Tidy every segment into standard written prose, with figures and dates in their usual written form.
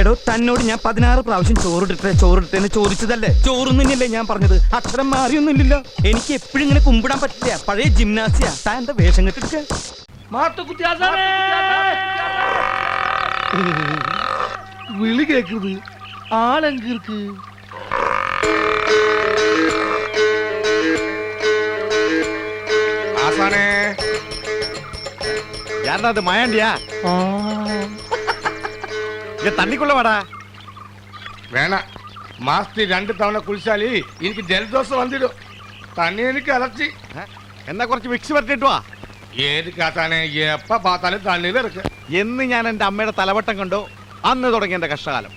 എടോ തന്നോട് ഞാൻ 16 പ്രാവശ്യം ചോറിട്ടെ ചോദിച്ചതല്ലേ? ചോറൊന്നുമില്ലേ ഞാൻ പറഞ്ഞത്? അക്ഷരം മാറിയൊന്നുമില്ലല്ലോ. എനിക്ക് എപ്പോഴും ഇങ്ങനെ കുമ്പിടാൻ പറ്റില്ല. പഴയ ജിംനാസിയാ. താൻ എന്താ വേഷം കെട്ടിട്ട്? വിളി കേക്കുന്നത് ആളെങ്കീർക്ക്. யாரா மயாண்டியா தண்ணிக்குள்ள வாடா. வேணாம், மாசத்துக்கு 2 தவணை குளிச்சாலி எனக்கு ஜலதோஷம் வந்துடும். தண்ணி எனக்கு அலர்ச்சி. എന്നാ കുറച്ച് വിക്സ് വരട്ടിട്ട് വാ. ഏത് കാത്താനെ എപ്പ പാത്താലും തണ്ണിയിൽ ഇറക്കുക. എന്ന് ഞാൻ എൻ്റെ അമ്മയുടെ തലവട്ടം കണ്ടോ അന്ന് തുടങ്ങി എൻ്റെ കഷ്ടകാലം.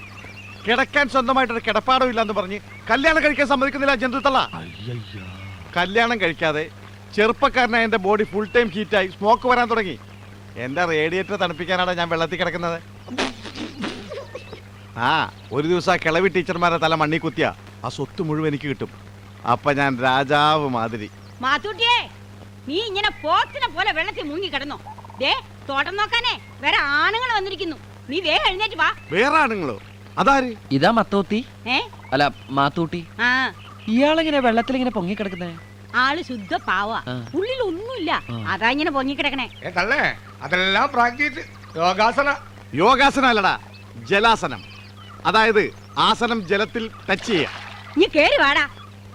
കിടക്കാൻ സ്വന്തമായിട്ടൊരു കിടപ്പാടം ഇല്ലാന്ന് പറഞ്ഞ് കല്യാണം കഴിക്കാൻ സമ്മതിക്കുന്നില്ല ജന്തുത്തള്ള. കല്യാണം കഴിക്കാതെ ചെറുപ്പക്കാരനായ എൻ്റെ ബോഡി ഫുൾ ടൈം ഹീറ്റായി സ്മോക്ക് വരാൻ തുടങ്ങി. എൻ്റെ റേഡിയേറ്റർ തണുപ്പിക്കാനാണ് ഞാൻ വെള്ളത്തിൽ കിടക്കുന്നത്. ആ ഒരു ദിവസം ആ കിളവി ടീച്ചർമാരെ തല മണ്ണി കുത്തിയ ആ സ്വത്ത് മുഴുവൻ എനിക്ക് കിട്ടും. അപ്പൊ ഞാൻ രാജാവ് മാതിരി. മാത്തൂട്ടിയേ, നീ ഇങ്ങനെ പോത്തിനെ പോലെ വെള്ളത്തിൽ മുങ്ങി കിടന്നോ? ദേ തോട്ടം നോക്കാനേ വേറെ ആണുങ്ങൾ വന്നിരിക്കുന്നു. നീ വേഗം എഴുന്നേറ്റ് വാ. വേറെ ആണുങ്ങളോ? അതാര്? ഇതാ മത്തോത്തി. അല്ല മാത്തൂട്ടി. ആ ഇയാളെങ്ങനെ വെള്ളത്തിൽ ഇങ്ങനെ പൊങ്ങി കിടക്കുന്നേ? ആള് ശുദ്ധ പാവ, ഉള്ളിൽ ഒന്നുമില്ല. അതാ ഇങ്ങനെ പൊങ്ങി കിടക്കണേ. തള്ളേ അതെല്ലാം പ്രാക്ടീസ്. യോഗാസന. യോഗാസനം അല്ലടാ, ജലാസനം. അതായത് ആസനം ജലത്തിൽ ടച്ച് ചെയ്യാം. നീ കേറി വാടാ.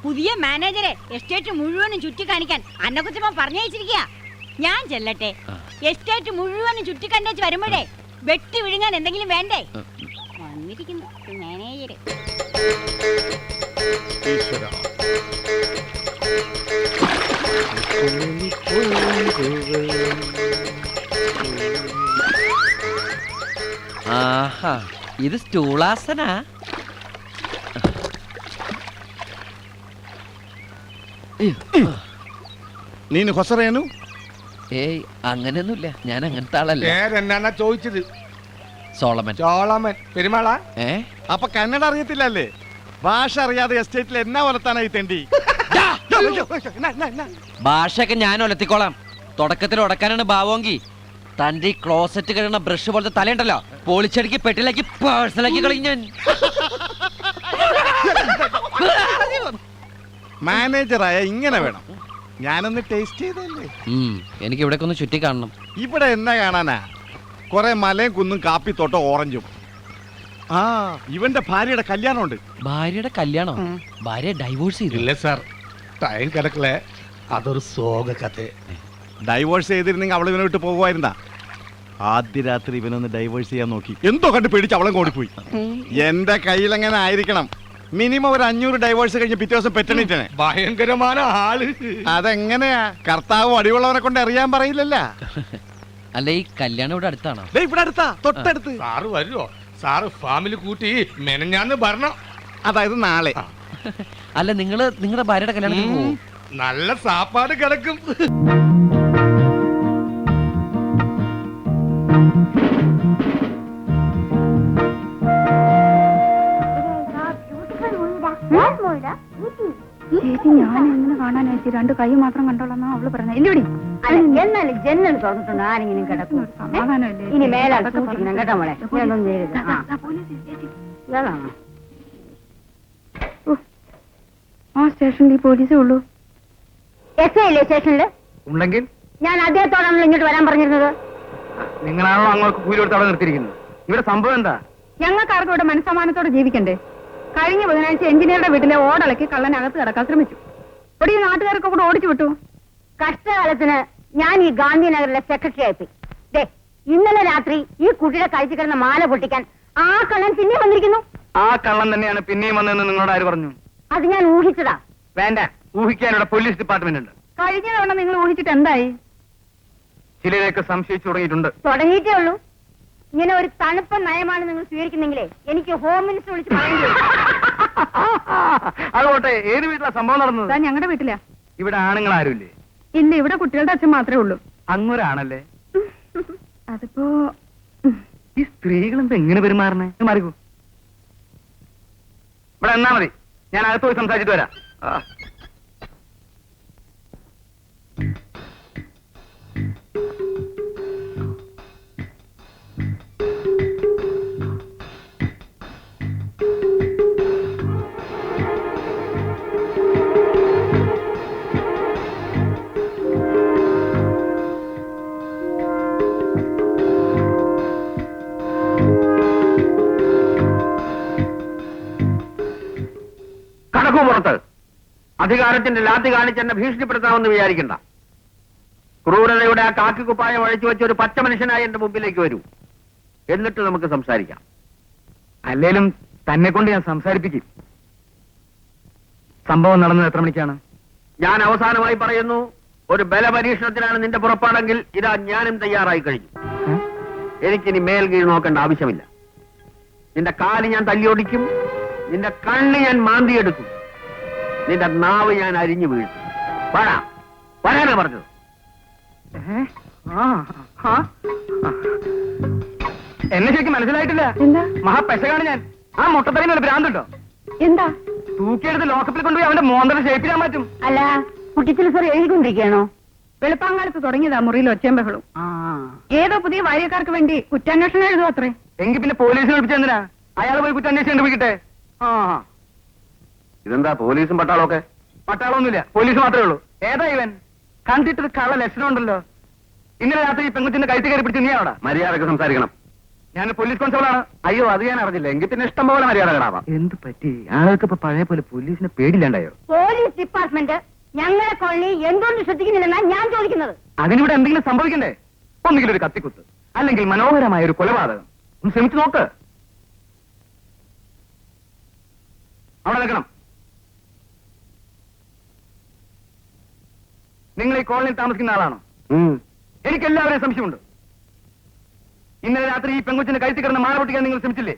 പുതിയ മാനേജരെ എസ്റ്റേറ്റ് മുഴുവനും ചുറ്റി കാണിക്കാൻ അന്നക്കുച്ചമ്മ പറഞ്ഞയച്ചിരിക്കുക. ഞാൻ ചെല്ലട്ടെ. എസ്റ്റേറ്റ് മുഴുവനും ചുറ്റി കണ്ടേച്ച് വരുമ്പോഴേ വെട്ടി വിഴുങ്ങാൻ എന്തെങ്കിലും വേണ്ടേ? വന്നിരിക്കുന്നു മാനേജര്. ആഹാ, ഇത് സ്റ്റൂളാസന. നീನು ಹೊಸರೇನು? ഏയ് അങ്ങനെയൊന്നുമില്ല, ഞാൻ അങ്ങനത്തെ ആളല്ല. പേരെന്നാ ചോദിച്ചത്? സോളമൻ. ചോളമൻ പെരുമാളാ? അപ്പൊ കന്നഡ അറിയത്തില്ലല്ലേ? ഭാഷ അറിയാതെ എസ്റ്റേറ്റിൽ എന്നാ വളർത്താനായി തെണ്ടി? ഭാഷയൊക്കെ ഞാൻ ഒലത്തിക്കോളാം. തുടക്കത്തിൽ ഉടക്കാനാണ് ഭാവമെങ്കിൽ തന്റെ ഈ ക്ലോസറ്റ് കഴിയുന്ന ബ്രഷ് പോലത്തെ തലയുണ്ടല്ലോ, പൊളിച്ചടിക്ക് പെട്ടിലാക്കി പേഴ്സണലാക്കി കളിഞ്ഞാൻ. മാനേജറായ ഇങ്ങനെ വേണം. ഞാനൊന്ന് ടേസ്റ്റ് ചെയ്തല്ലേ. എനിക്ക് ഇവിടെ ഒന്ന് ചുറ്റി കാണണം. ഇവിടെ എന്നാ കാണാനാ? കൊറേ മലയും കുന്നും കാപ്പിത്തോട്ടം ഓറഞ്ചും. ആ ഇവന്റെ ഭാര്യയുടെ കല്യാണമുണ്ട്. ഭാര്യയുടെ കല്യാണം? ഭാര്യ ഡൈവോഴ്സ് ചെയ്തു? ഇല്ല സാർ, ടൈം കിടക്കലേ. അതൊരു സോക കഥ. ഡൈവോഴ്സ് ചെയ്തിരുന്നെങ്കിൽ അവൾ ഇവനെ വിട്ട് പോകുമായിരുന്നാ? ആദ്യ രാത്രി ഇവനൊന്ന് ഡൈവോഴ്സ് ചെയ്യാൻ നോക്കി, എന്തോ കണ്ട് പേടിച്ച് അവളും ഓടിപ്പോയി. എന്റെ കയ്യിലെങ്ങനെ ആയിരിക്കണം? മിനിമം ഒരു 500 ഡൈവോഴ്സ് കഴിഞ്ഞ് പിറ്റേ ദിവസം പെറ്റണിട്ടനെ. ഭയങ്കരമായ ആള്. അതെങ്ങനെയാ? കർത്താവ് അടിവുള്ളവനെ കൊണ്ട് അറിയാൻ പറയില്ലല്ല. അല്ല, ഈ കല്യാണം ഇവിടെ അടുത്താണോ? ഇവിടെ അടുത്താ, തൊട്ടടുത്ത്. സാറ് വരുമോ? സാറ് ഫാമിലി കൂട്ടി മെനഞ്ഞാന്ന് പറഞ്ഞോ. അതായത് നാളെ. അല്ല, നിങ്ങളുടെ ഭാര്യയുടെ കല്യാണത്തിന് പോവോ? നല്ല സാപ്പാട് കിടക്കും. ചേച്ചി ഞാൻ എങ്ങനെ കാണാൻ ചേച്ചി 2 കൈ മാത്രം കണ്ടോളാം അവള് പറഞ്ഞ. ഇല്ലടി എന്നാലും ജനൽ തുറന്നിട്ടുണ്ട് ആരെങ്കിലും കിടക്കും. ഇനി മേലാണ് കേട്ടോ മോളെ. ആ സ്റ്റേഷനിൽ ഈ പോലീസേ ഉള്ളൂ. എസ് ഐ അല്ലേ സ്റ്റേഷനില്? ഉണ്ടെങ്കിൽ ഞാൻ അദ്ദേഹത്തോടാണല്ലോ ഇങ്ങോട്ട് വരാൻ പറഞ്ഞിരുന്നത്. നിങ്ങളാണല്ലോ അങ്ങോട്ട് കൂലി കൊടുത്ത് അവിടെ നിർത്തിയിരിക്കുന്നത്. ഇവിടെ സംഭവം എന്താ? ഞങ്ങൾക്കാർക്കും ഇവിടെ മനസ്സമാനത്തോടെ ജീവിക്കണ്ടേ? കഴിഞ്ഞ ബുധനാഴ്ച എഞ്ചിനീയറുടെ വീട്ടിലെ ഓടളക്കി കള്ളനകത്ത് കിടക്കാൻ ശ്രമിച്ചു. ഇവിടെ ഈ നാട്ടുകാരൊക്കെ കൂടെ ഓടിച്ചു വിട്ടു. കഷ്ടകാലത്തിന് ഞാൻ ഈ ഗാന്ധിനഗറിലെ സെക്രട്ടറി ആയിപ്പോയി. ഇന്നലെ രാത്രി ഈ കുട്ടിയുടെ കഴിച്ചു കിടന്ന മാല പൊട്ടിക്കാൻ ആ കള്ളൻ പിന്നെയും വന്നിരിക്കുന്നു. ആ കള്ളൻ തന്നെയാണ് പിന്നെയും വന്നതെന്ന് നിങ്ങളോട് ആര് പറഞ്ഞു? അത് ഞാൻ ഊഹിച്ചതാ. വേണ്ട, ഊഹിക്കാൻ ഇവിടെ പോലീസ് ഡിപ്പാർട്ട്മെന്റ് ഉണ്ട്. കഴിഞ്ഞ തവണ നിങ്ങൾ ഊഹിച്ചിട്ട് എന്തായി? ചിലരെയൊക്കെ സംശയിച്ചു തുടങ്ങിയിട്ടുണ്ട്. തുടങ്ങിയിട്ടേ ഉള്ളൂ. ഇങ്ങനെ ഒരു തണുപ്പ നയമാണ് നിങ്ങൾ സ്വീകരിക്കുന്നെങ്കിലേ എനിക്ക് ഹോം മിനിസ്റ്റർ വിളിച്ച് പറയേണ്ടി വരും. അതുകൊട്ടെ, ഏത് വീട്ടിലാ സംഭവം നടന്നത്? ഞങ്ങളുടെ വീട്ടിലാ. ഇവിടെ ആണുങ്ങൾ ആരുമില്ലേ? ഇല്ല, ഇവിടെ കുട്ടികളുടെ അച്ഛൻ മാത്രമേ ഉള്ളൂ. അങ്ങൊരാണല്ലേ? അതിപ്പോ ഈ സ്ത്രീകളെന്താ എങ്ങനെ പെരുമാറണേ? മാറിക്കൂ, ഇവിടെ എന്നാ മതി. ഞാൻ അകത്ത് പോയി സംസാരിച്ചിട്ട് വരാം. നോക്കൂ പുറത്ത്. അധികാരത്തിന്റെ ലാത്തി കാണിച്ച് എന്നെ ഭീഷണിപ്പെടുത്താമെന്ന് വിചാരിക്കണ്ട. ക്രൂരതയുടെ ആ കാക്കിക്കുപ്പായം അഴിച്ചു വെച്ച ഒരു പച്ച മനുഷ്യനായി എന്റെ മുമ്പിലേക്ക് വരൂ. എന്നിട്ട് നമുക്ക് സംസാരിക്കാം. അല്ലേലും തന്നെ കൊണ്ട് ഞാൻ സംസാരിപ്പിക്കും. സംഭവം നടന്നത് എത്ര മണിക്കാണ്? ഞാൻ അവസാനമായി പറയുന്നു, ഒരു ബലപരീക്ഷണത്തിനാണ് നിന്റെ പുറപ്പാടെങ്കിൽ ഇതാ ഞാനും തയ്യാറായി കഴിഞ്ഞു. എനിക്കിനി മേൽ കീഴ് നോക്കേണ്ട ആവശ്യമില്ല. നിന്റെ കാല് ഞാൻ തല്ലിയൊടിക്കും, നിന്റെ കണ്ണ് ഞാൻ മാന്തിയെടുക്കും, നിന്റെ നാവ് ഞാൻ അരിഞ്ഞു വീഴ്ത്തും. പറയാനാ പറഞ്ഞത്. എന്നെ ശരിക്കും മനസ്സിലായിട്ടില്ല. എന്താ മഹാപെശകാണ് ഞാൻ. ആ മുട്ടത്തറിന് ഭ്രാന്തുണ്ടോ? എന്താ തൂക്കിയെടുത്ത് ലോക്കപ്പിൽ കൊണ്ടുപോയി അവന്റെ മോന്തല ഷേപ്പിലാൻ പറ്റും. അല്ല കുട്ടിച്ചിൽ സാർ എഴുതിക്കൊണ്ടിരിക്കുകയാണോ? വെളുപ്പാങ്കാലത്ത് തുടങ്ങിയതാ മുറിയിൽ ഒച്ചയും ബഹളും. ഏതോ പുതിയ വാര്യക്കാർക്ക് വേണ്ടി കുറ്റാന്വേഷണം എഴുതും അത്രേ. എങ്കിൽ പിന്നെ പോലീസിനെ വിളിപ്പിച്ചെന്തിനാ? അയാൾ പോയി കുറ്റാന്വേഷണം കണ്ടുപിടിക്കട്ടെ. ഇതെന്താ പോലീസും പട്ടാളമൊക്കെ? പട്ടാളമൊന്നുമില്ല, പോലീസ് മാത്രമേ ഉള്ളൂ. ഏതാ ഇവൻ? കണ്ടിട്ടൊരു കള്ള ലക്ഷണം ഉണ്ടല്ലോ. ഇന്നലെ രാത്രി ഈ പെൺകുച്ചിന്റെ കഴുത്ത് കയറി പിടിച്ച് നീ അവിടെ. മര്യാദക്ക് സംസാരിക്കണം. ഞാൻ പോലീസ് കോൺസ്റ്റബിൾ ആണ്. അയ്യോ, അത് ഞാൻ അറിഞ്ഞില്ല. എങ്കിൽ പിന്നെ ഇഷ്ടം പോലെ മര്യാദകളാവാം. എന്ത് പറ്റി? ആൾക്ക് ഇപ്പൊ പഴയ പോലെ പോലീസിനെ പേടില്ലാണ്ടായോ? പോലീസ് ഡിപ്പാർട്ട്മെന്റ് ഞങ്ങളെ കോളനി എന്തുകൊണ്ട് ശ്രദ്ധിക്കുന്നില്ലെന്നാ ഞാൻ ചോദിക്കുന്നത്. അതിനിവിടെ എന്തെങ്കിലും സംഭവിക്കണ്ടേ? ഒന്നുകിൽ ഒരു കത്തിക്കുത്ത്, അല്ലെങ്കിൽ മനോഹരമായ ഒരു കൊലപാതകം. ഒന്ന് ശ്രമിച്ചു നോക്ക്. അവിടെ നിൽക്കണം. നിങ്ങൾ ഈ കോളനിയിൽ താമസിക്കുന്ന ആളാണോ? എനിക്ക് എല്ലാവരെയും സംശയമുണ്ട്. ഇന്നലെ രാത്രി ഈ പെങ്കുച്ചിന്റെ കഴുത്തി കിടന്ന് മാല പൊട്ടിക്കാൻ നിങ്ങൾ ശ്രമിച്ചില്ലേ?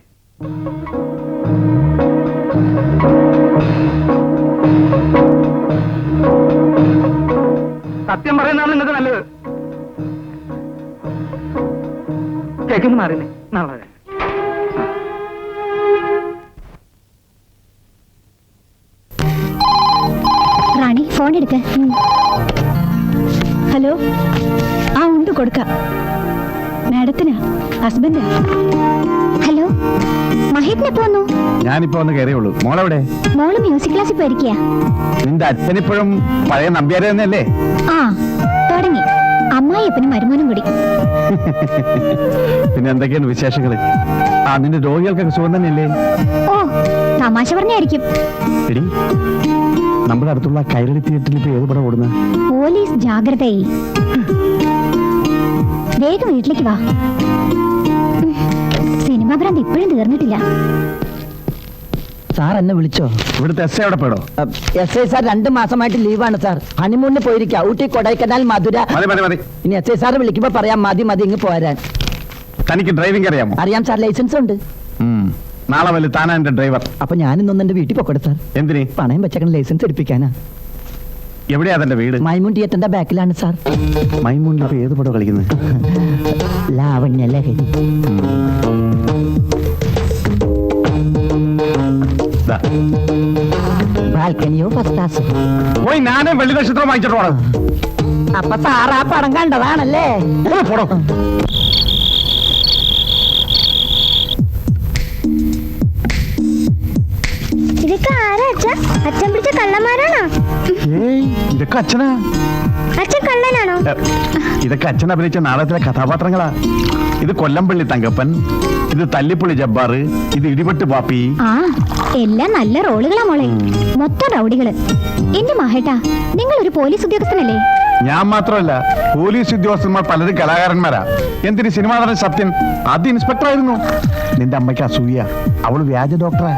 സത്യം പറയുന്നതാണ് നിങ്ങൾക്ക് നല്ലത്. ചേക്കൊന്ന് മാറില്ലേ? നാളെ റാണി ഫോൺ എടുക്ക. ഹലോ. ആ ഉണ്ട്, കൊടുക്കാം. മാഡത്തിനാ, ഹസ്ബൻഡാ. ഹലോ, മഹേട്ടിനെപ്പോ വന്നു? ഞാനിപ്പോ ഒന്ന് കയറിയുള്ളൂ. മോളെവിടെ? മോള് മ്യൂസിക് ക്ലാസ്സിൽ പോയിരിക്കുക. നിന്റെ അച്ഛനിപ്പോഴും പഴയ നമ്പ്യാരെ തന്നെയല്ലേ? ആ, തുടങ്ങി. അമ്മായിയപ്പനും മരുമോനും കൂടി. പിന്നെ എന്തൊക്കെയാണ് വിശേഷങ്ങള്? ആ, നിന്റെ രോഗികൾക്കൊക്കെ സുഖം തന്നെയല്ലേ? ഓ, തമാശ പറഞ്ഞായിരിക്കും. എടി, നമ്മുടെ അടുത്തുള്ള കൈരളി തിയേറ്ററിൽ ഇപ്പൊ ഏത് പടം ഓടുന്ന? പോലീസ് ജാഗ്രതയായി. വേഗം വീട്ടിലേക്ക് വാ. സിനിമാ ഭ്രാന്ത് ഇപ്പോഴും തീർന്നിട്ടില്ല. സാർ എന്നെ വിളിച്ചോ? ഇവിടുത്തെ എസ് എവിടെ പോയടോ? എസ് ഐ സാർ 2 മാസമായിട്ട് ലീവാണ് സാർ. ഹണിമൂണിന് പോയിരിക്കുക. ഊട്ടി, കൊടൈക്കനാൽ, മധുര. മതി മതി മതി. ഇനി എസ് ഐ സാർ വിളിക്കുമ്പോ പറയാം മതി മതി ഇങ്ങ് പോരാൻ. തനിക്ക് ഡ്രൈവിംഗ് അറിയാമോ? അറിയാം സാർ, ലൈസൻസ് ഉണ്ട്. നാളെ വല്ല താനാ എന്റെ ഡ്രൈവർ. അപ്പൊ ഞാനിന്നൊന്ന് എന്റെ വീട്ടിൽ പൊക്കോട്ടെ സാർ. എന്തിന്? പണയം വെച്ചേക്കണ ലൈസൻസ് എടുപ്പിക്കാനാ. എവിടെയാ തന്റെ വീട്? മൈമൂൺ തിയേറ്ററിന്റെ ബാക്കിലാണ് സാർ. മൈമൂണിൽ ഇപ്പൊ ഏത് പടം കളിക്കുന്നത്? ലാവണ്യ ലഹരി. ബാൽക്കണിയോ ഫസ്റ്റ് ക്ലാസ്. പോയി ഞാനും വെള്ളി നക്ഷത്രം വാങ്ങിച്ചിട്ട് പോണം. അപ്പൊ സാർ ആ പടം കണ്ടതാണല്ലേ? പോടോ. ഇതൊക്കെ ആരാ അച്ഛൻ? അച്ഛൻ പിടിച്ച കള്ളന്മാരാണോ? ഇതൊക്കെ അച്ഛനാ. അച്ഛൻ കള്ളനാണോ? ഇതൊക്കെ അച്ഛൻ അഭിനയിച്ച നാടകത്തിലെ കഥാപാത്രങ്ങളാ. ഇത് കൊല്ലംപള്ളി തങ്കപ്പൻ, ഇത് തല്ലിപ്പുള്ളി ജബ്ബാറ്, ഇത് ഇടിപെട്ട് പാപ്പി. ആ, എല്ലാം നല്ല റോളുകളാ മോളെ. മൊത്തം റൗഡികള്. എന്റെ മഹേട്ടാ, നിങ്ങൾ ഒരു പോലീസ് ഉദ്യോഗസ്ഥനല്ലേ? ഞാൻ മാത്രമല്ല, പോലീസ് ഉദ്യോഗസ്ഥന്മാർ പലരും കലാകാരന്മാരാ. എന്തിന് സിനിമാ നടൻ സത്യൻ അത് ഇൻസ്പെക്ടർ ആയിരുന്നു. നിന്റെ അമ്മയ്ക്ക് അസൂയ, അവള് വ്യാജ ഡോക്ടറാ.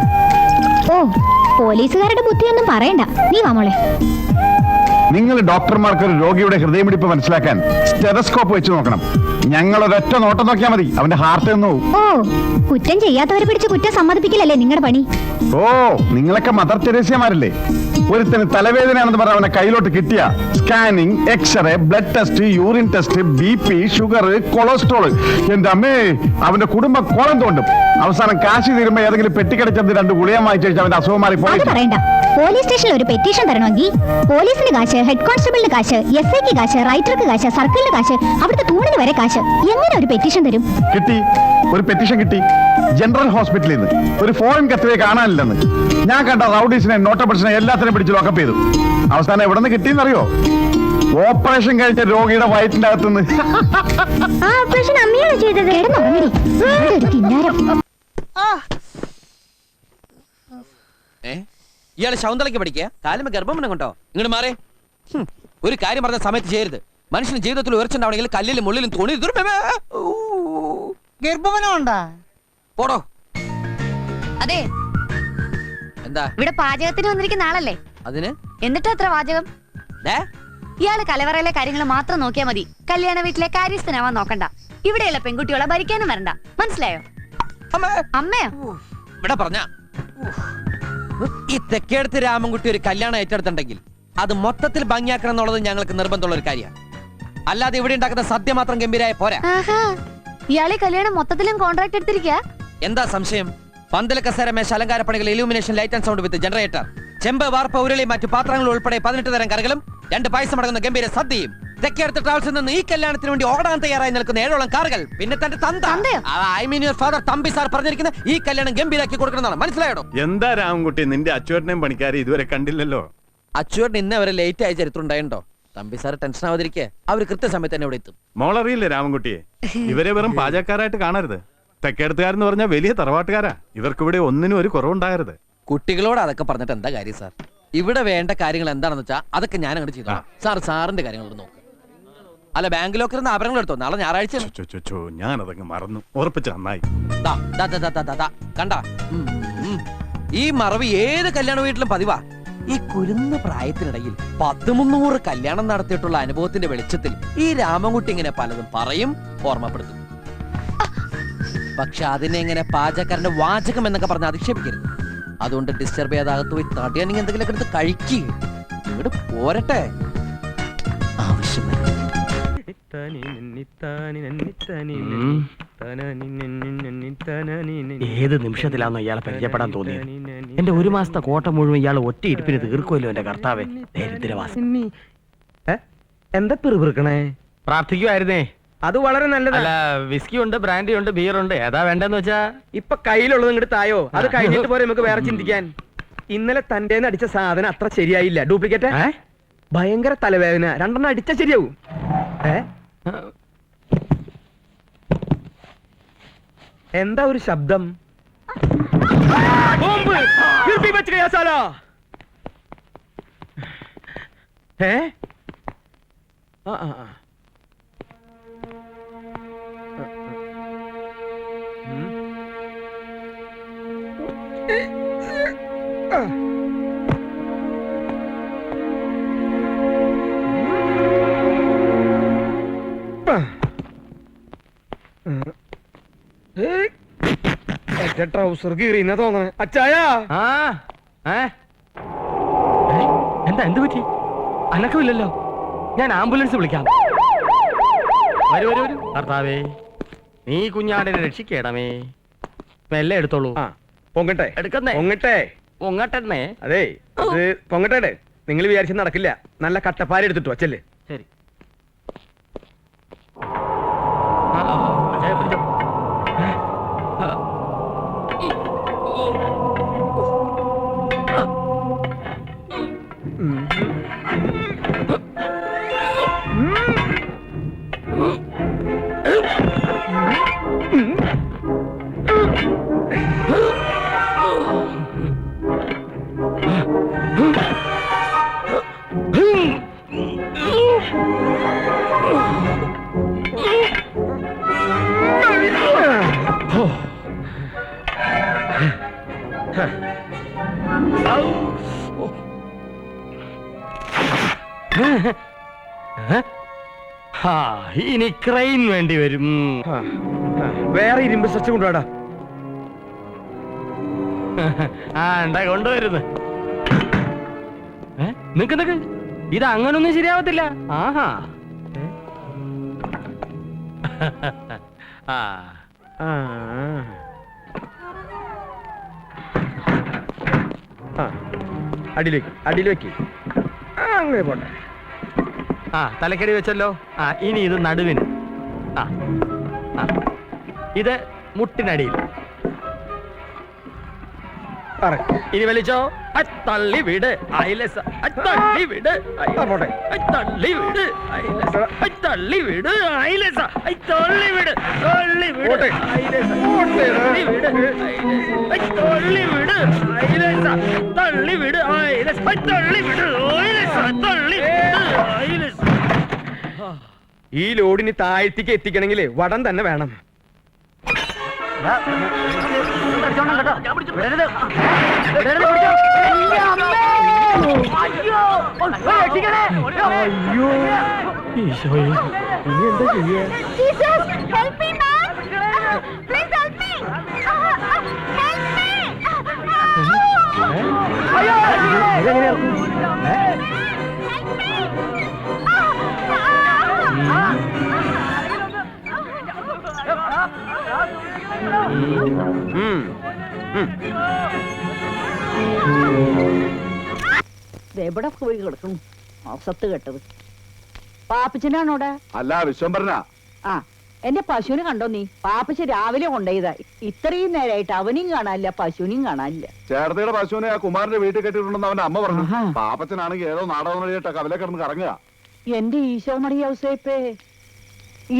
ഓ, പോലീസുകാരുടെ ബുദ്ധിയൊന്നും പറയണ്ട. നീ വാ മോളെ. നിങ്ങൾ ഡോക്ടർമാർക്ക് ഒരു രോഗിയുടെ ഹൃദയമിടിപ്പ് മനസ്സിലാക്കാൻ സ്റ്റെതസ്കോപ്പ് വെച്ച് നോക്കണം. ഞങ്ങൾ ഒരൊറ്റ നോട്ടം നോക്കിയാൽ മതി, അവന്റെ ഹാർട്ട് ഒന്ന് പോവും. ഓ, കുറ്റം ചെയ്യാത്തവരെ പിടിച്ച് കുറ്റം സമ്മതിപ്പിക്കലല്ലേ നിങ്ങളുടെ പണി? ഓ, നിങ്ങളൊക്കെ മദർ തെരേസ്യമാരല്ലേ? ഒരുത്തന് തലവേദനയാണെന്ന് പറഞ്ഞ അവനെ കയ്യിലോട്ട് കിട്ടിയ scanning, x ray, blood test, urine test, BP, sugar, cholesterol, എന്റെ അമ്മേ, അവന്റെ കുടുംബം കോളം തോണ്ടും. അവസാനം കാശ് തീരുമ്പോ ഏതെങ്കിലും പെട്ടിക്കടച്ചത് 2 ഗുളിയം വാങ്ങിച്ചു വെച്ചാൽ അവന്റെ അസുഖം മാറി പോയി. അത് പറയണ്ട. പോലീസ് സ്റ്റേഷനിൽ ഒരു പെറ്റീഷൻ തരണമെങ്കിൽ പോലീസിന് കാശ്, ഹെഡ് കോൺസ്റ്റബിളിന് കാശ്, SI ക്ക് കാശ്, റൈറ്റർക്ക് കാശ്, സർക്കിളിന് കാശ്, അവിടുത്തെ തൂണിന് വരെ കാശ്. എങ്ങനെ ഒരു പെറ്റീഷൻ തരും? കിട്ടി, ഒരു പെറ്റീഷൻ കിട്ടി. ജനറൽ ഹോസ്പിറ്റലിൽ നിന്ന് ഒരു ഫോറിൻ കത്തിയെ കാണാനില്ലെന്ന്. ഞാൻ കണ്ട റൗഡീസിനെ, നോട്ടബിൾസിനെ എല്ലാത്തിനും പിടിച്ച് ലോക്കപ്പ് ചെയ്തു. അവസാനം എവിടെ നിന്ന് കിട്ടിയെന്നറിയോ? ഓപ്പറേഷൻ കഴിഞ്ഞ രോഗിയുടെ വയറ്റിന്റെ അകത്തുനിന്ന്. ആ ഓപ്പറേഷൻ അമ്മയാണ് ചെയ്തത്. കിടന്നുറങ്ങി. ഇയാള് ശൗന്തളയ്ക്ക് പഠിക്കുക കാലം ഗർഭം കൊണ്ടോ ഇങ്ങോട്ട് മാറേ. ഒരു കാര്യം പറഞ്ഞ സമയത്ത് ചെയ്യരുത്. മനുഷ്യന് ജീവിതത്തിൽ ഉയർച്ചുണ്ടാവണമെങ്കിൽ കല്ലിലും മുള്ളിലും തോണി ഗർഭവനമുണ്ടാ? പോടോ. അതെ, എന്താ ഇവിടെ പാചകത്തിന് വന്നിരിക്കുന്ന ആളല്ലേ? അതിന് എന്നിട്ട് അത്ര വാചകം? ദേ, ഇയാള് കലവറയിലെ കാര്യങ്ങൾ മാത്രം നോക്കിയാ മതി. കല്യാണ വീട്ടിലെ കാര്യസ്ഥനാവാൻ നോക്കണ്ട. ഇവിടെയുള്ള പെൺകുട്ടികളെ ഭരിക്കാനും വരണ്ട. മനസ്സിലായോ? അമ്മയോ? ഇവിടെ പറഞ്ഞ ഈ തെക്കേടത്ത് രാമൻകുട്ടി ഒരു കല്യാണം ഏറ്റെടുത്തിട്ടുണ്ടെങ്കിൽ അത് മൊത്തത്തിൽ ഭംഗിയാക്കണം എന്നുള്ളത് ഞങ്ങൾക്ക് നിർബന്ധമുള്ള ഒരു കാര്യമാണ്. അല്ലാതെ ഇവിടെ ഉണ്ടാക്കുന്ന സദ്യ മാത്രം ഗംഭീരായ പോരാ. ഇയാളെ കല്യാണം മൊത്തത്തിലും കോൺട്രാക്ട് എടുത്തിരിക്കാ? എന്താ സംശയം? പന്തല കസേര മേശ അലങ്കാരപ്പണികൾ, illumination, light and sound with generator, ചെമ്പ്, വാർപ്പ്, ഉരുളി, മറ്റു പാത്രങ്ങൾ ഉൾപ്പെടെ 18 തരം കറികളും 2 പായസം അടങ്ങുന്ന ഗംഭീര സദ്യയും. തെക്കേടത്ത് ട്രാവൽസിൽ നിന്ന് ഈ കല്യാണത്തിന് വേണ്ടി ഓടാൻ തയ്യാറായി നിൽക്കുന്ന 7ഓളം കാറുകൾ. പിന്നെ തന്റെ I mean your father Thampi sir പറഞ്ഞിരിക്കുന്ന ഈ കല്യാണം ഗംഭീരാക്കി കൊടുക്കണമെന്നാണ്. മനസ്സിലായോ? എന്താ രാമൻകുട്ടി, നിന്റെ അച്ചുവേട്ടനെയും പണിക്കാരെ ഇതുവരെ കണ്ടില്ലല്ലോ. അച്ചുവേട്ടൻ ഇന്നെ വരെ ലേറ്റ് ആയ ചരിത്രം ഉണ്ടായിട്ടോ. തമ്പി സാർ ടെൻഷൻ ആവാതിരിക്കെ അവര് കൃത്യസമയത്ത് തന്നെ ഇവിടെ എത്തും. മോളറിയില്ലേ രാമൻകുട്ടിയെ? ഇവരെ വെറും പാചകക്കാരായിട്ട് കാണരുത്. തെക്കേടത്തുകാരെന്ന് പറഞ്ഞാൽ വലിയ തറവാട്ടുകാരാ. ഇവർക്കിവിടെ ഒന്നിനും ഒരു കുറവുണ്ടാകരുത്. കുട്ടികളോട് അതൊക്കെ പറഞ്ഞിട്ട് എന്താ കാര്യം സാർ? ഇവിടെ വേണ്ട കാര്യങ്ങൾ എന്താണെന്ന് വെച്ചാൽ അതൊക്കെ ഞാൻ അങ്ങോട്ട് ചെയ്തു. സാർ സാറിന്റെ കാര്യങ്ങൾ നോക്ക്. അല്ല, ബാങ്ക് ലോക്കറിന്ന് ആഭരണങ്ങൾ എടുത്തോ? നാളെ ഞായറാഴ്ച. ഞാനതങ്ങ് മറന്നു. ഉറപ്പിച്ച നന്നായി. കണ്ട, ഈ മറവി ഏത് കല്യാണ വീട്ടിലും പതിവാ. ഈ കുരുന്ന പ്രായത്തിനിടയിൽ 10-300 കല്യാണം നടത്തിയിട്ടുള്ള അനുഭവത്തിന്റെ വെളിച്ചത്തിൽ ഈ രാമൻകുട്ടി ഇങ്ങനെ പലതും പറയും, ഓർമ്മപ്പെടുത്തും. പക്ഷെ അതിനെ ഇങ്ങനെ പാചകക്കാരന്റെ വാചകം എന്നൊക്കെ പറഞ്ഞ് അധിക്ഷേപിക്കരുത്. അതുകൊണ്ട് ഡിസ്റ്റർബ് ചെയ്യാതാകത്ത് പോയി തടിയാണെങ്കിൽ എന്തെങ്കിലുമൊക്കെ എടുത്ത് കഴിക്കുക. ഇങ്ങോട്ട് പോരട്ടെ. ആവശ്യം ഏത് നിമിഷത്തിലാണോ ഇയാളെ പരിചയപ്പെടാൻ തോന്നിയത്? എന്റെ 1 മാസത്തെ കോട്ട മുഴുവൻ ഇയാൾ ഒറ്റ ഇരിപ്പിന് തീർക്കുമല്ലോ. എന്റെ കർത്താവേ, ദരിദ്രവാസി. എന്താ പിറുപിറുക്കണേ? പ്രാർത്ഥിക്കുമായിരുന്നേ. അത് വളരെ നല്ലതല്ല. വിസ്കി ഉണ്ട്, ബ്രാൻഡി ഉണ്ട്, ബിയർ ഉണ്ട്. ഏതാ വേണ്ടെന്ന് വെച്ചാ? ഇപ്പൊ കയ്യിലുള്ളത് ഇങ്ങോട്ട് തായോ. അത് കഴിഞ്ഞിട്ട് പോരെ നമുക്ക് വേറെ ചിന്തിക്കാൻ. ഇന്നലെ തന്റെ അടിച്ച സാധനം അത്ര ശരിയായില്ല. ഡ്യൂപ്ലിക്കേറ്റ്. ഭയങ്കര തലവേദന. 2 അടിച്ച ശരിയാവും. എന്താ ഒരു ശബ്ദം? ട്രൗസർ കീറിയെന്നാ തോന്നണേ. അച്ചായ, എന്താ, എന്ത് പറ്റി? അനക്കമില്ലല്ലോ. ഞാൻ ആംബുലൻസ് വിളിക്കാം. വരൂ വരൂ വരൂ. കർത്താവേ, നീ കുഞ്ഞാടിനെ രക്ഷിക്കണമേ. മെല്ലെ എടുത്തോളൂ. പൊങ്ങട്ടെ. എടുക്കുന്നേ. പൊങ്ങട്ടെ. പൊങ്ങട്ടെ. അതെ, പൊങ്ങട്ടെ. നിങ്ങൾ വിചാരിച്ച നടക്കില്ല. നല്ല കട്ടപ്പാര എടുത്തിട്ടു അച്ചല്ലേ. ശരി. ഇനി ക്രെയിൻ വേണ്ടി വരും. വേറെ ഇരുമ്പ് സ്ട്രെച്ച് കൊണ്ടുപോടാ. എന്താ കൊണ്ടുവരുന്നു? നിക്ക്, ഇത് അങ്ങനൊന്നും ശരിയാവത്തില്ല. ആഹാ. അടിയിൽ വെക്ക്. അങ്ങനെ പോട്ടെ. തലക്കടി വെച്ചല്ലോ. ഇനി ഇത് നടുവിന്. ഇത് മുട്ടിനടിയിൽ. ഇനി വലിച്ചോ. തള്ളി വിട്. തള്ളി വിട്. തള്ളി വിട്. തള്ളി വിട്. തള്ളി വിട്. തള്ളി വിട്. തള്ളി വിട്. തള്ളി വിട്. ഈ ലോഡിന് താഴ്ത്തിക്ക് എത്തിക്കണമെങ്കിൽ വടം തന്നെ വേണം. അയ്യോ ഈശോയെ, ഇനി എന്താ ചെയ്യാ? എവിടെ പോയി കിടക്കും സത്ത് കെട്ടത്? പാപ്പച്ചനാണോടെ? അല്ല, വിശ്വംഭരനാ. ആ, എന്റെ പശുവിനെ കണ്ടോ നീ? പാപ്പച്ച രാവിലെ കൊണ്ടുപോയതാ. ഇത്രയും നേരമായിട്ട് അവനെയും കാണാനില്ല, പശുവിനെയും കാണാനില്ല. ചേർത്തയുടെ പശുവിനെ ആ കുമാരന്റെ വീട്ടിൽ കെട്ടിയിട്ടുണ്ടെന്ന് അവന്റെ അമ്മ പറഞ്ഞു. പാപ്പച്ചനാണെങ്കിൽ ഏതോ നാടകം വഴിയിട്ട് കവലെ കിടന്ന് കറങ്ങുക. എന്റെ ഈശോ മറിയ ഔസേപ്പേ,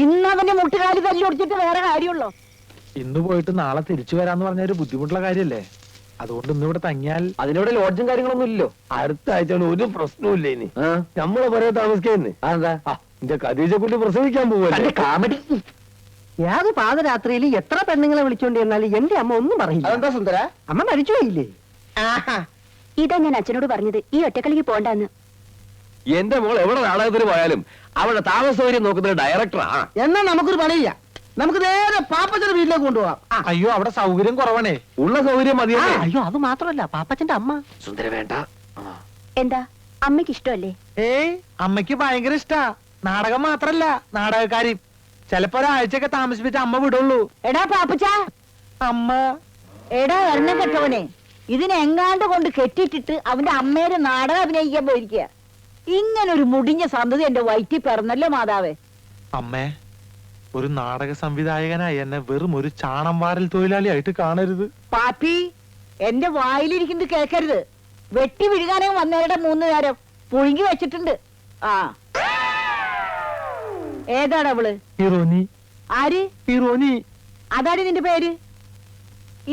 ഇന്നവന്റെ മുട്ടുകാലി തല്ലി ഒടിച്ചിട്ട് വേറെ കാര്യമുള്ളോ? ഇന്ന് പോയിട്ട് നാളെ തിരിച്ചു വരാന്ന് പറഞ്ഞ ഒരു ബുദ്ധിമുട്ടുള്ള കാര്യല്ലേ? അതുകൊണ്ട് ഇന്നിവിടെ തങ്ങിയാൽ അതിനിവിടെ ലോഡ്ജും കാര്യങ്ങളൊന്നും ഇല്ലല്ലോ. അടുത്ത ആഴ്ച ഒരു പ്രശ്നവും ഇനി നമ്മളെ പറയാൻ താമസിക്കുന്നേ. അതെന്താ? എന്റെ കദീജ കുട്ടി പ്രസവിക്കാൻ പോവല്ലേ? കാമഡി. ഏത് പാതരാത്രിയിൽ എത്ര പെണ്ണുങ്ങളെ വിളിച്ചോണ്ട് ചെന്നാലും എന്റെ അമ്മ ഒന്നും പറയില്ല. അതെന്താ സുന്ദര? അമ്മ മരിച്ചുപോയില്ലേ? ഇതാ ഞാൻ അച്ഛനോട് പറഞ്ഞത്, ഈ ഒറ്റക്കളിക്ക് പോണ്ടെന്ന്. എന്റെ മോൾ എവിടെ നാടകത്തിന് പോയാലും അവളുടെ താമസ സൗകര്യം നോക്കുന്നത് ഡയറക്ടറാ. എന്നാ നമുക്കൊരു പണിയില്ല, നമുക്ക് നേരെ പാപ്പച്ചന്റെ വീട്ടിലേക്ക് കൊണ്ടുപോവാം. അയ്യോ, അവിടെ സൗകര്യം കുറവാണേ. ഉള്ള സൗകര്യം മതിയല്ലേ? അയ്യോ, അത് മാത്രല്ല, പാപ്പച്ചന്റെ അമ്മ. സുന്ദര വേണ്ട. എന്താ അമ്മയ്ക്ക് ഇഷ്ടമല്ലേ? ഏയ്, അമ്മയ്ക്ക് ഭയങ്കര ഇഷ്ടാ. നാടകം മാത്രല്ല, നാടകക്കാരി. ചിലപ്പോ ഒരാഴ്ചയൊക്കെ താമസിപ്പിച്ച അമ്മ വിടുള്ളൂ. എടാ പാപ്പച്ച, അമ്മ എടാ എണ്ണം കെട്ടവനെ, ഇതിനെങ്ങാണ്ട് കൊണ്ട് കെട്ടിട്ടിട്ട് അവന്റെ അമ്മയുടെ നാടകം അഭിനയിക്കാൻ പോയിരിക്കുക. ഇങ്ങനൊരു മുടിഞ്ഞ സന്തതി എന്റെ വയറ്റിൽ പിറന്നല്ലോ മാതാവേ. അമ്മേ, ഒരു നാടക സംവിധായകനായി എന്നെ വെറും ഒരു ചാണം വാരൽ തൊഴിലാളിയായിട്ട് കാണരുത്. പാപ്പി, എന്റെ വായിലിരിക്കുന്നത് കേൾക്കരുത്. വെട്ടി വിഴുകാനേ വന്നേരുടെ 3 നേരം പുഴുങ്ങി വെച്ചിട്ടുണ്ട്. ആ, ഏതാണ് അവള്? ഹീറോനി. ആര്? ഹീറോനി. അതാണ് നിന്റെ പേര്?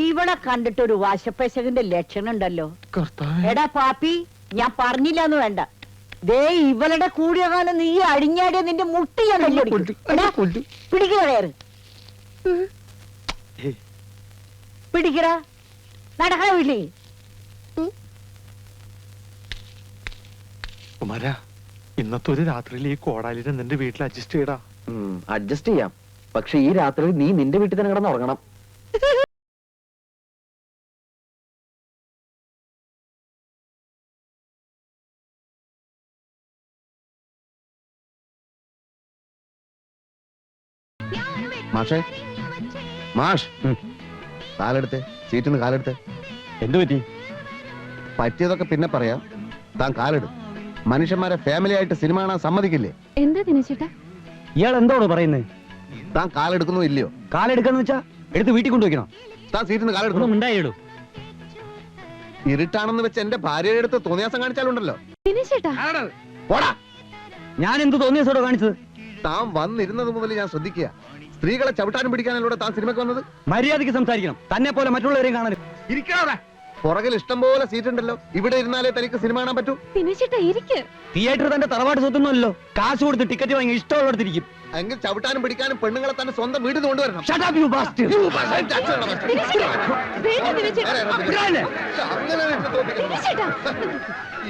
ഇവളെ കണ്ടിട്ട് ഒരു വാശപ്പശകന്റെ ലക്ഷണം ഉണ്ടല്ലോ. എടാ പാപ്പി, ഞാൻ പറഞ്ഞില്ലാന്ന് വേണ്ട. ദേ ഇവളുടെ കൂടിയകാലം നീ അടിഞ്ഞാടിയ നിന്റെ മുട്ടിയാണല്ലോ. പിടിക്കണ കയറ്, പിടിക്കട, നടക്കണ വീട്ടിൽ. കുമാര, ഇന്നത്തെ ഒരു രാത്രിയിൽ ഈ കോടാലിനെ നിന്റെ വീട്ടിൽ അഡ്ജസ്റ്റ് ചെയ്യടാ. അഡ്ജസ്റ്റ് ചെയ്യാം, പക്ഷെ ഈ രാത്രി നീ നിന്റെ വീട്ടിൽ തന്നെ കിടന്ന് ഉറങ്ങണം. മാഷേ, മാഷ്, കാലെടുത്ത് സീറ്റിന്ന് കാലെടുത്ത്. എന്തു പറ്റി? പറ്റിയതൊക്കെ പിന്നെ പറയാം. താൻ കാലെടു. മനുഷ്യന്മാരെ ഫാമിലി ആയിട്ട് സിനിമ കാണാൻ സമ്മതിക്കില്ലേ? എന്താ ദിനേശേട്ടാ ഇയാൾ എന്തോട് പറയുന്നത്? താൻ കാലെടുക്കുന്നോ ഇല്ലയോ? കാലെടുക്കാന്ന് വെച്ചാ എടുത്ത് വീട്ടിൽ കൊണ്ടുവയ്ക്കണം. താൻ സീറ്റിന്ന് കാലെടുക്കണം. ഉണ്ടായിടൂ. ഇരുട്ടാണെന്ന് വെച്ച് എന്റെ ഭാര്യയുടെ അടുത്ത് തോന്നിയാസം കാണിച്ചാലുണ്ടല്ലോ. ദിനേശേട്ടാ പോടാ. ഞാൻ എന്ത് തോന്നിയസോടോ കാണിച്ചത്? താൻ വന്നിരുന്നത് മുതൽ ഞാൻ ശ്രദ്ധിക്കുക. സ്ത്രീകളെ ചവിട്ടാനും പിടിക്കാനല്ലോ താൻ സിനിമയ്ക്ക് വന്നത്. മര്യാദയ്ക്ക് സംസാരിക്കണം. തന്നെ പോലെ മറ്റുള്ളവരെയും കാണാനും. ഇരിക്കാതെ. പുറകിൽ ഇഷ്ടം പോലെ സീറ്റ് ഉണ്ടല്ലോ. ഇവിടെ ഇരുന്നാലേ തനിക്ക് സിനിമ കാണാൻ പറ്റൂ. ദിനേശേട്ടാ ഇരിക്ക്. തിയേറ്റർ തന്റെ തറവാട് സ്വത്തൊന്നുമല്ലോ. കാശ് കൊടുത്ത് ടിക്കറ്റ് വാങ്ങി ഇഷ്ടമുള്ളടത്തിരിക്കും. എങ്കിൽ ചവിട്ടാനും പിടിക്കാനും പെണ്ണുങ്ങളെ തന്നെ സ്വന്തം വീട്ടിൽ കൊണ്ടുവരണം.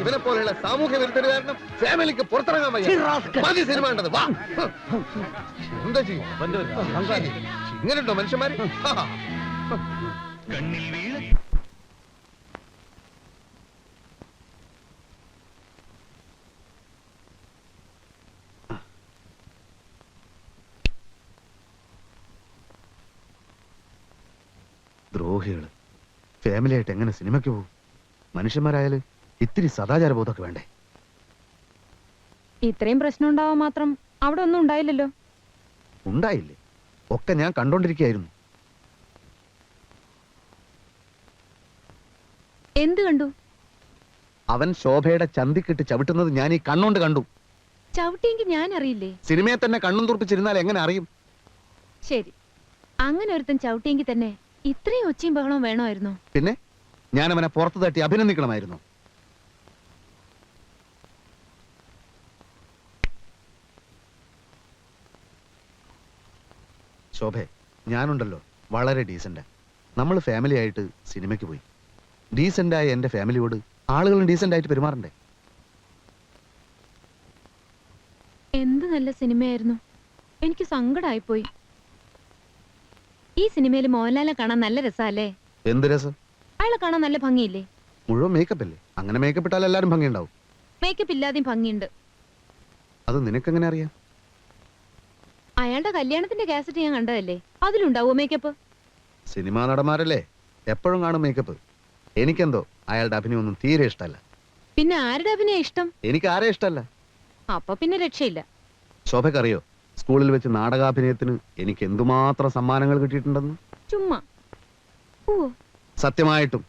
ഇവനെ പോലെയുള്ള സാമൂഹ്യ വിരുദ്ധന് കാരണം ഫാമിലിക്ക് പുറത്തിറങ്ങാൻ വയ്യ. മതി സിനിമ കണ്ടത്. വാ. എന്താ ചെയ്യും? ഇങ്ങനെയുണ്ടോ മനുഷ്യന്മാര്? ദ്രോഹികള് ഫാമിലി ആയിട്ട് എങ്ങനെ സിനിമയ്ക്ക് പോകും? മനുഷ്യന്മാരായാല് ഇത്തിരി സദാചാര ബോധമൊക്കെ വേണ്ടേ? ഇത്രയും പ്രശ്നം ഉണ്ടാവാൻ മാത്രം അവിടെ ഒന്നും ഉണ്ടായില്ലല്ലോ. ഉണ്ടായില്ലേ? ഒക്കെ ഞാൻ കണ്ടോണ്ടിരിക്കുകയായിരുന്നു. എന്ത് കണ്ടു? അവൻ ശോഭയുടെ ചന്തിക്കിട്ട് ചവിട്ടുന്നത് ഞാൻ ഈ കണ്ണോണ്ട് കണ്ടു. ചവിട്ടിയെങ്കിൽ ഞാൻ അറിയില്ലേ? സിനിമയെ തന്നെ കണ്ണും തുറപ്പിച്ചിരുന്നാൽ എങ്ങനെ അറിയും? ശരി, അങ്ങനെ ഒരുത്തൻ ചവിട്ടിയെങ്കിൽ തന്നെ ഇത്രയും ഒച്ചയും ബഹളവും വേണമായിരുന്നോ? പിന്നെ ഞാൻ അവനെ പുറത്തു തട്ടി അഭിനന്ദിക്കണമായിരുന്നു. ശോഭെ, ഞാനുണ്ടല്ലോ വളരെ ഡീസന്റാ. നമ്മൾ ഫാമിലി ആയിട്ട് സിനിമയ്ക്ക് പോയി. ഡീസന്റായ എന്റെ ഫാമിലിയോട് ആളുകളും ഡീസന്റ് ആയിട്ട് പെരുമാറണ്ടേ? എന്ത് നല്ല സിനിമയായിരുന്നു. എനിക്ക് സങ്കടമായിപ്പോയി. ഈ സിനിമയിൽ മോഹൻലാലിനെ കാണാൻ നല്ല രസമല്ലേ? എന്ത് രസം? അയാളെ കാണാൻ നല്ല ഭംഗിയില്ലേ? മുഴുവൻ മേക്കപ്പ് അല്ലേ? അങ്ങനെ മേക്കപ്പ് ഇട്ടാൽ എല്ലാരും ഭംഗിയുണ്ടാവും. മേക്കപ്പ് ഇല്ലാതെയും ഭംഗിയുണ്ട്. അത് നിനക്കെങ്ങനെ അറിയാം? അയാളുടെ കല്യാണത്തിന്റെ കാസറ്റ് ഞാൻ കണ്ടതല്ലേ, അതിലുണ്ടാവോ മേക്കപ്പ്? സിനിമാ നടന്മാരല്ലേ, എപ്പോഴും കാണും മേക്കപ്പ്. എനിക്കെന്തോ അയാളുടെ അഭിനയൊന്നും തീരെ ഇഷ്ടമല്ല. പിന്നെ ആരുടെ അഭിനയം ഇഷ്ടം? എനിക്ക് ആരെ ഇഷ്ടമല്ല. അപ്പൊ പിന്നെ രക്ഷയില്ല. ശോഭക്കറിയോ, സ്കൂളിൽ വെച്ച് നാടകാഭിനയത്തിന് എനിക്ക് എന്തുമാത്രം സമ്മാനങ്ങൾ കിട്ടിയിട്ടുണ്ടെന്ന്? ചുമ്മാ. ഓ, സത്യമായിട്ടും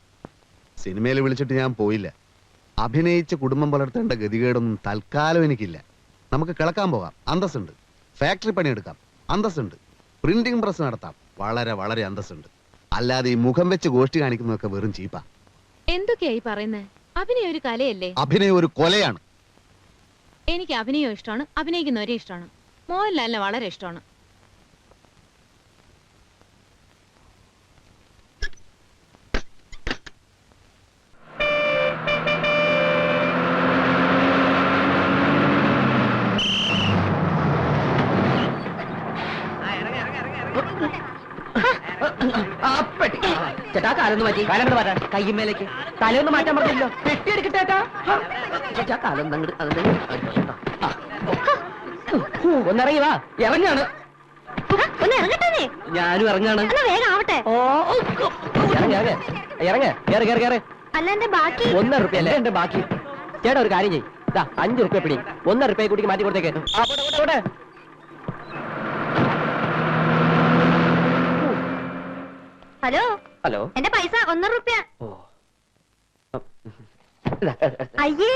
സിനിമയിൽ വിളിച്ചിട്ട് ഞാൻ പോയില്ല. അഭിനയിച്ച് കുടുംബം പുലർത്തേണ്ട ഗതികേടൊന്നും തൽക്കാലം എനിക്കില്ല. നമുക്ക് കിളക്കാൻ പോകാം, അന്തസ്സുണ്ട്. ഫാക്ടറി പണിയെടുക്കാം, അന്തസ്സുണ്ട്. പ്രിന്റിംഗ് പ്രസ് നടത്താം, വളരെ വളരെ അന്തസ്സുണ്ട്. അല്ലാതെ ഈ മുഖം വെച്ച് ഗോഷ്ടി കാണിക്കുന്നതൊക്കെ വെറും ചീപ്പാ. എന്തൊക്കെയായി പറയുന്നേ? അഭിനയം ഒരു കലയല്ലേ? അഭിനയം ഒരു കൊലയാണ്. എനിക്ക് അഭിനയം ഇഷ്ടമാണ്, അഭിനയിക്കുന്നവരെ ഇഷ്ടമാണ്. മോഹൻലാലിനെ വളരെ ഇഷ്ടമാണ്. ചേട്ടാ കാലൊന്ന് മാറ്റി. കാലം മാറ്റാൻ കയ്യുമേലേക്ക് തലയൊന്ന് മാറ്റാൻ പറഞ്ഞല്ലോ. പെട്ടിയെടുക്കട്ടേട്ടാ. കാലം ഒന്നിറങ്ങി വാ. ഇറങ്ങാണ്. ഞാനും ഇറങ്ങാണ്. ഓ ഇറങ്ങ. അല്ല എന്റെ ബാക്കി 1 റുപ്യ അല്ലേ എന്റെ ബാക്കി? ചേട്ടാ ഒരു കാര്യം ചെയ്യ്, 5 റുപ്യ പിടി. 1 റുപ്യ കൂട്ടിക്ക് മാറ്റി കൊടുത്തേക്ക്. ഹലോ ഹലോ, എന്റെ പൈസ 1 റുപ്യ. ഓ അയ്യേ